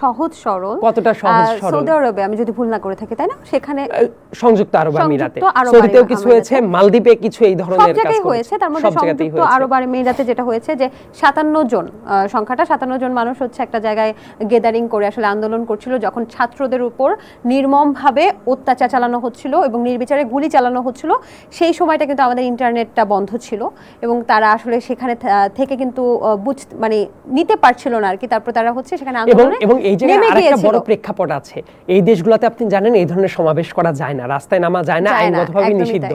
সহজ সরল, কতটা সহজ সরল। সৌদি আরবে আমি যদি ভুল না করে থাকি, তাই না? সেখানে সংযুক্ত আরব আমিরাতে, সৌদিতেও কিছু হয়েছে, মালদ্বীপে কিছু এই ধরনের কাজ জায়গায় হয়েছে। তার মধ্যে সংযুক্ত আরব আমিরাতে যেটা হয়েছে যে 57 জন, সংখ্যাটা 57 জন মানুষ হচ্ছে একটা জায়গায় গেদারিং করে আসলে আন্দোলন করছিল, যখন ছাত্রদের উপর নির্মমভাবে অত্যাচার চালানো হচ্ছিল এবং নির্বিচারে গুলি চালানো হচ্ছিল। সেই সময়টা কিন্তু আমাদের ইন্টারনেটটা বন্ধ ছিল এবং তারা আসলে সেখানে থেকে কিন্তু মানে নিতে পারছিল না আর কি। তারপর তারা হচ্ছে সেখানে আন্দোলনে এবং এই জায়গায় আরেকটা বড় প্রেক্ষাপট আছে। এই দেশগুলোতে আপনি জানেন এই ধরনের সমাবেশ করা যায় না, রাস্তায় নামা যায় না, আইনগতভাবে নিষিদ্ধ।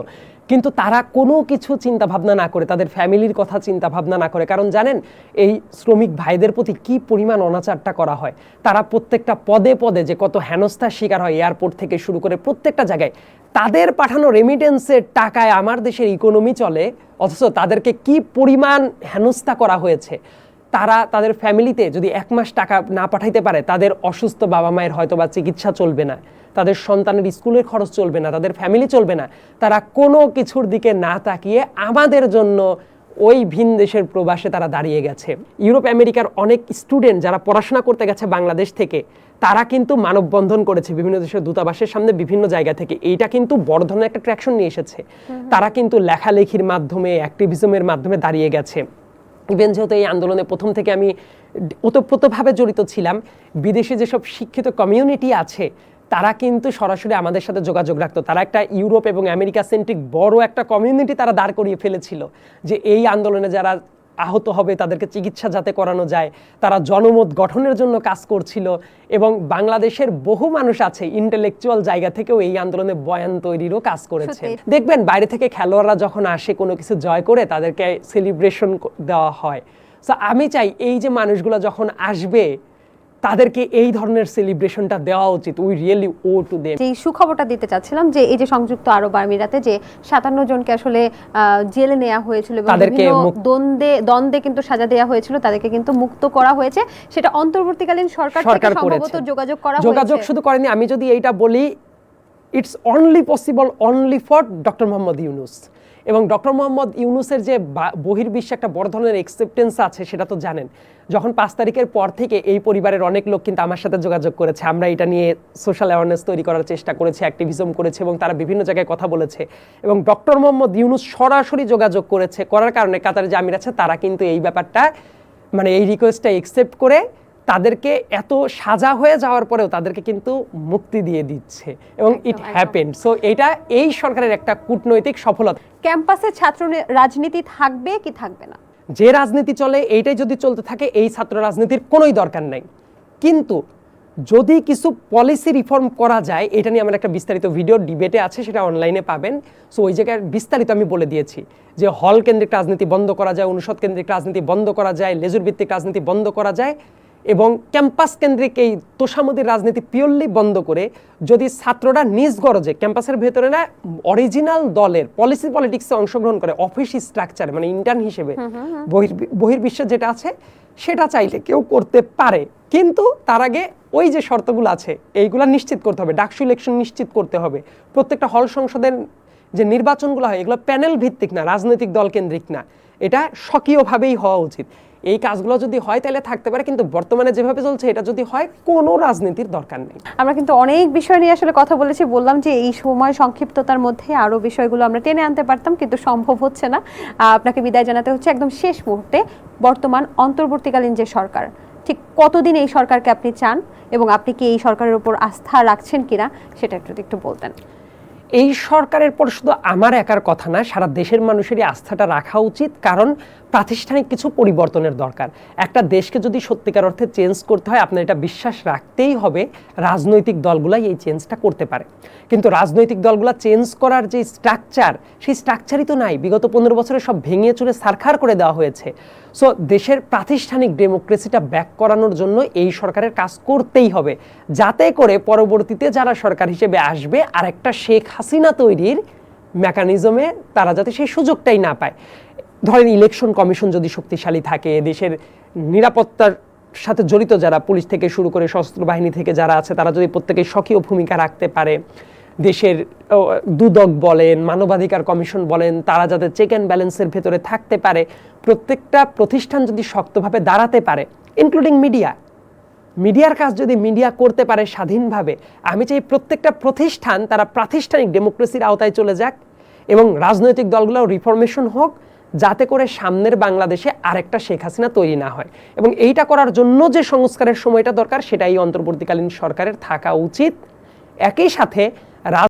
কিন্তু তারা কোনো কিছু চিন্তা ভাবনা না করে, তাদের ফ্যামিলির কথা চিন্তা ভাবনা না করে, কারণ জানেন এই শ্রমিক ভাইদের প্রতি কি পরিমাণ অনাচারটা করা হয়। তারা প্রত্যেকটা পদে পদে যে কত হেনস্থার শিকার হয়, এয়ারপোর্ট থেকে শুরু করে প্রত্যেকটা জায়গায় তাদের পাঠানো রেমিটেন্সের টাকায় আমার দেশের ইকোনমি চলে, অথচ তাদেরকে কি পরিমাণ হেনস্থা করা হয়েছে। তারা তাদের ফ্যামিলিতে যদি 1 মাস টাকা না পাঠাইতে পারে, তাদের অসুস্থ বাবা মায়ের হয়তো বা চিকিৎসা চলবে না, তাদের সন্তানের স্কুলের খরচ চলবে না, তাদের ফ্যামিলি চলবে না। তারা কোনো কিছুর দিকে না তাকিয়ে আমাদের জন্য ওই ভিন দেশের প্রবাসে তারা দাঁড়িয়ে গেছে। ইউরোপ আমেরিকার অনেক স্টুডেন্ট যারা পড়াশোনা করতে গেছে বাংলাদেশ থেকে, তারা কিন্তু মানববন্ধন করেছে বিভিন্ন দেশের দূতাবাসের সামনে বিভিন্ন জায়গা থেকে। এইটা কিন্তু বড় ধরনের একটা ট্র্যাকশন নিয়ে এসেছে। তারা কিন্তু লেখালেখির মাধ্যমে, অ্যাক্টিভিজমের মাধ্যমে দাঁড়িয়ে গেছে। ইভেন যেহেতু এই আন্দোলনে প্রথম থেকে আমি ওতপ্রোতভাবে জড়িত ছিলাম, বিদেশে যেসব শিক্ষিত কমিউনিটি আছে তারা কিন্তু সরাসরি আমাদের সাথে যোগাযোগ রাখতো। তারা একটা ইউরোপ এবং আমেরিকা সেন্ট্রিক বড় একটা কমিউনিটি তারা দাঁড় করিয়ে ফেলেছিল যে এই আন্দোলনে যারা আহত হবে তাদেরকে চিকিৎসা যাতে করানো যায়, তারা জনমত গঠনের জন্য কাজ করছিল। এবং বাংলাদেশের বহু মানুষ আছে ইন্টেলেকচুয়াল জায়গা থেকেও এই আন্দোলনে বয়ান তৈরিরও কাজ করেছে। দেখবেন বাইরে থেকে খেলোয়াড়রা যখন আসে কোনো কিছু জয় করে, তাদেরকে সেলিব্রেশন দেওয়া হয়। সো আমি চাই এই যে মানুষগুলো যখন আসবে তাদেরকে এই ধরনের সেলিব্রেশনটা দেওয়া উচিত। We really owe to them. যে সুখবরটা দিতে চাচ্ছিলাম যে এই যে সংযুক্ত আরব আমিরাতে যে 57 জনকে আসলে জেলে নেওয়া হয়েছিল এবং দ্বন্দ্বে কিন্তু সাজা দেওয়া হয়েছিল, তাদেরকে কিন্তু মুক্ত করা হয়েছে। সেটা অন্তর্বর্তীকালীন সরকার থেকে সম্ভবত যোগাযোগ করা হয়েছে। যোগাযোগ শুধু করেনি, আমি যদি এইটা বলি, it's only possible only for doctor Mohammad Yunus. এবং ডক্টর মোহাম্মদ ইউনূসের যে বহির্বিশ্বে একটা বড় ধরনের অ্যাকসেপ্টেন্স আছে সেটা তো জানেন। যখন 5 তারিখের পর থেকে এই পরিবারের অনেক লোক কিন্তু আমার সাথে যোগাযোগ করেছে, আমরা এটা নিয়ে সোশ্যাল অ্যাওয়ারনেস তৈরি করার চেষ্টা করেছি, অ্যাক্টিভিজম করেছে এবং তারা বিভিন্ন জায়গায় কথা বলেছে। এবং ডক্টর মোহাম্মদ ইউনূস সরাসরি যোগাযোগ করার কারণে কাতারে যে আমির আছে তারা কিন্তু এই ব্যাপারটা, মানে এই রিকোয়েস্টটা অ্যাকসেপ্ট করে তাদেরকে এত সাজা হয়ে যাওয়ার পরেও তাদেরকে কিন্তু মুক্তি দিয়ে দিচ্ছে এবং ইট হ্যাপেন্ড। সো এটা এই সরকারের একটা কূটনৈতিক সফলতা। ক্যাম্পাসে ছাত্র রাজনীতি থাকবে কি থাকবে না, যে রাজনীতি চলে এইটাই যদি চলতে থাকে, এই ছাত্র রাজনীতির কোনোই দরকার নাই। কিন্তু যদি কিছু পলিসি রিফর্ম করা যায়, এটা নিয়ে আমার একটা বিস্তারিত ভিডিও ডিবেটে আছে, সেটা অনলাইনে পাবেন। সো ওই জায়গায় বিস্তারিত আমি বলে দিয়েছি যে হল কেন্দ্রিক রাজনীতি বন্ধ করা যায়, অনুষদ কেন্দ্রিক রাজনীতি বন্ধ করা যায়, লেজুর ভিত্তিক রাজনীতি বন্ধ করা যায় এবং ক্যাম্পাস কেন্দ্রিক এই তোষামোদির রাজনীতি পিওরলি বন্ধ করে যদি ছাত্ররা নিজ গরজে ক্যাম্পাসের ভেতরে না অরিজিনাল দলের পলিটিক্সে অংশগ্রহণ করে, অফিস স্ট্রাকচারে মানে ইন্টার্ন হিসেবে বহির্বিশ্বে যেটা আছে সেটা চাইলে কেউ করতে পারে। কিন্তু তার আগে ওই যে শর্তগুলো আছে এইগুলা নিশ্চিত করতে হবে। ডাকসু ইলেকশন নিশ্চিত করতে হবে। প্রত্যেকটা হল সংসদের যে নির্বাচনগুলো হয় এগুলো প্যানেল ভিত্তিক না, রাজনৈতিক দল কেন্দ্রিক না, এটা স্বকীয়ভাবেই হওয়া উচিত। এই কাজগুলো যদি হয় তাহলে থাকতে পারে, কিন্তু বর্তমানে যেভাবে চলছে এটা যদি হয় কোনো রাজনীতির দরকার নেই। আমরা কিন্তু অনেক বিষয় নিয়ে আসলে কথা বলেছি, বললাম যে এই সময় সংক্ষিপ্ততার মধ্যে আরো বিষয়গুলো আমরা টেনে আনতে পারতাম, কিন্তু সম্ভব হচ্ছে না। আপনাকে বিদায় জানাতে হচ্ছে একদম শেষ মুহূর্তে। বর্তমান অন্তর্বর্তীকালীন যে সরকার, ঠিক কতদিন এই সরকারকে আপনি চান এবং আপনি কি এই সরকারের উপর আস্থা রাখছেন কিনা সেটা একটু বলতেন। এই সরকারের পর শুধু আমার একার কথা না, সারা দেশের মানুষেরই আস্থাটা রাখা উচিত, কারণ প্রাতিষ্ঠানিক কিছু পরিবর্তনের দরকার। একটা দেশকে যদি সত্যিকার অর্থে চেঞ্জ করতে হয়, আপনার এটা বিশ্বাস রাখতেই হবে রাজনৈতিক দলগুলাই এই চেঞ্জটা করতে পারে। কিন্তু রাজনৈতিক দলগুলা চেঞ্জ করার যে স্ট্রাকচার, সেই স্ট্রাকচারই তো নাই। বিগত 15 বছরে সব ভেঙে চুরে ছারখার করে দেওয়া হয়েছে। সো দেশের প্রাতিষ্ঠানিক ডেমোক্রেসিটা ব্যাক করানোর জন্য এই সরকারের কাজ করতেই হবে, যাতে করে পরবর্তীতে যারা সরকার হিসেবে আসবে আর একটা শেখ হাসিনা তৈরির মেকানিজমে তারা যাতে সেই সুযোগটাই না পায়। ধরেন ইলেকশন কমিশন যদি শক্তিশালী থাকে, দেশের নিরাপত্তার সাথে জড়িত যারা পুলিশ থেকে শুরু করে সশস্ত্র বাহিনী থেকে যারা আছে তারা যদি প্রত্যেকে সক্রিয় ভূমিকা রাখতে পারে, দেশের দুদক বলেন, মানবাধিকার কমিশন বলেন, তারা যাতে চেক অ্যান্ড ব্যালেন্সের ভেতরে থাকতে পারে, প্রত্যেকটা প্রতিষ্ঠান যদি শক্তভাবে দাঁড়াতে পারে, ইনক্লুডিং মিডিয়া, মিডিয়ার কাজ যদি মিডিয়া করতে পারে স্বাধীনভাবে, আমি চাই প্রত্যেকটা প্রতিষ্ঠান তারা প্রাতিষ্ঠানিক ডেমোক্রেসির আওতায় চলে যাক এবং রাজনৈতিক দলগুলো রিফরমেশন হোক, যাতে করে সামনের বাংলাদেশে আরেকটা শেখ হাসিনা তৈরি না হয়। এবং এইটা করার জন্য যে সংস্কারের সময়টা দরকার সেটাই অন্তর্বর্তীকালীন সরকারের থাকা উচিত। একই সাথে